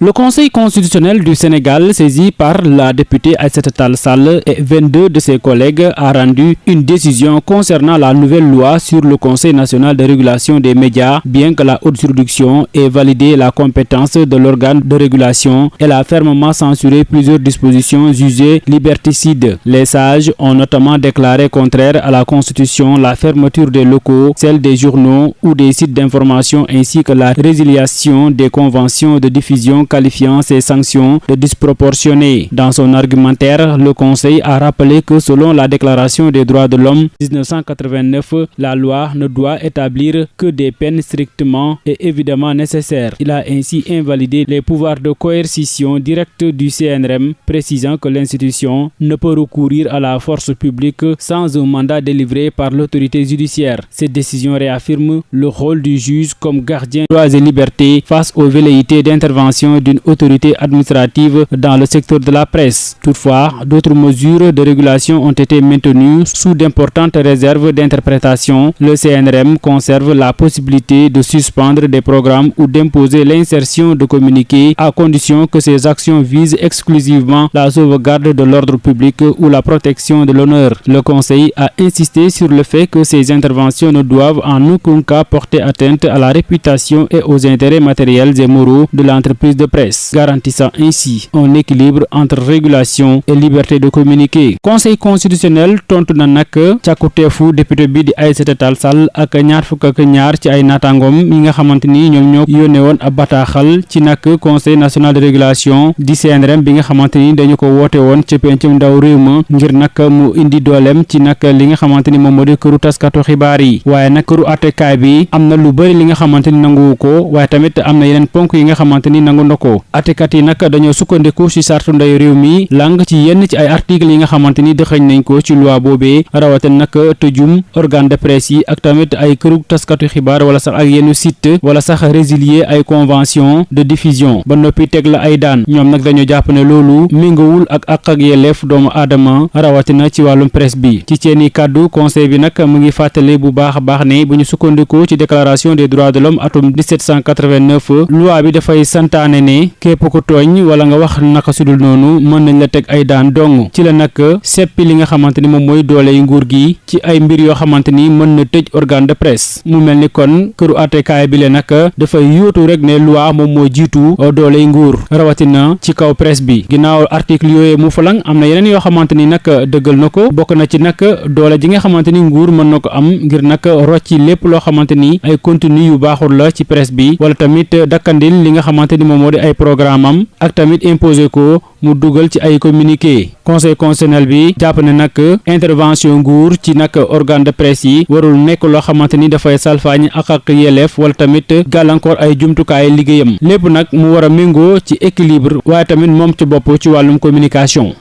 Le Conseil constitutionnel du Sénégal, saisi par la députée Aïssata Tall Sall et 22 de ses collègues, a rendu une décision concernant la nouvelle loi sur le Conseil national de régulation des médias, bien que la haute juridiction ait validé la compétence de l'organe de régulation. Elle a fermement censuré plusieurs dispositions jugées liberticides. Les sages ont notamment déclaré contraire à la Constitution la fermeture des locaux, celle des journaux ou des sites d'information ainsi que la résiliation des conventions de diffusion, qualifiant ces sanctions de disproportionnées. Dans son argumentaire, le Conseil a rappelé que selon la Déclaration des droits de l'homme 1989, la loi ne doit établir que des peines strictement et évidemment nécessaires. Il a ainsi invalidé les pouvoirs de coercition directe du CNRM, précisant que l'institution ne peut recourir à la force publique sans un mandat délivré par l'autorité judiciaire. Cette décision réaffirme le rôle du juge comme gardien des droits et libertés face aux velléités d'intervention d'une autorité administrative dans le secteur de la presse. Toutefois, d'autres mesures de régulation ont été maintenues sous d'importantes réserves d'interprétation. Le CNRM conserve la possibilité de suspendre des programmes ou d'imposer l'insertion de communiqués à condition que ces actions visent exclusivement la sauvegarde de l'ordre public ou la protection de l'honneur. Le Conseil a insisté sur le fait que ces interventions ne doivent en aucun cas porter atteinte à la réputation et aux intérêts matériels et moraux de l'entreprise de presse, garantissant ainsi un équilibre entre régulation et liberté de communiquer. Conseil constitutionnel tontu na nag càkkuteefu député bi di Aïssata Tall Sall ak ñaar fukk ak ñaar ci ay naataangoom yi nga xamante ni ñoom ñoo yónnee woon ab bataaxal ci nag Conseil national de régulation di CNRM bi nga xamante ni dañu ko woote woon ci pencum ndaw réew ma ngir nag mu indi dooleem ci nag li nga xamante ni moom moo di këru taskatu xibaar yi. Waaye nag këru attekaay bi am na lu bëri li nga xamante ni nanguwu ko, waaye tamit am na yeneen ponk yi nga xamante ni nangu na ko. Atekat yi nag dañoo sukkandiku ci sartu nday réew mi lang ci yenn ci ay articles yi nga xamante ni dëxëñ nañ ko ci loi boobee, rawatina nag tëjum organe de presse yi ak tamit ay këru taskatu xibaar wala sax ak yenn site wala sax résilier ay convention de diffusion ba noppi teg la ay daan. Ñoom nag dañoo jàpp ne loolu méngawul ak ak yelleef doomu aadama rawatina ci wàllum presse bi. Ci seeni kàddu conseil bi nag mu ngi fàttali bu baax a baax ne bu ñu sukkandikoo ci déclaration des droits de l'homme atum 1789 loi bi dafay santaane ne képp ku tooñ wala nga wax naka sudul noonu mën nañ la teg ay daan dong. Ci la nag seppi li nga xamante ni moom mooy doole yi nguur gi ci ay mbir yoo xamante ni mën na tëj organe de presse. Mu mel ni kon këru àttekaay bi le nag dafay yóotu rek ne loi moom moo jiitu doole yi nguur rawatina ci kaw presse bi. Ginnaaw article yooyu mu falang am na yeneen yoo xamante ni nag dëggal na ko, bokk na ci nag doole ji nga xamante ni nguur mën na ko am ngir nag rocci lépp loo xamante ni ay contenu yu baaxul la ci presse bi wala tamit dakkandil li nga xamante ni moom moo di ay programme am ak tamit imposé ko mu dugal ci ay communiqué. Conseil constitutionnel bi jàpp ne nag intervention nguur ci nag organe de presse yi warul nekk loo xamante ni dafay salfaañ ak yelleef wala tamit gàllankoor ay jumtukaay liggéeyam. Lépp nag mu war a méngoo ci équilibre waaye tamit moom ci bopp ci wàllum communication.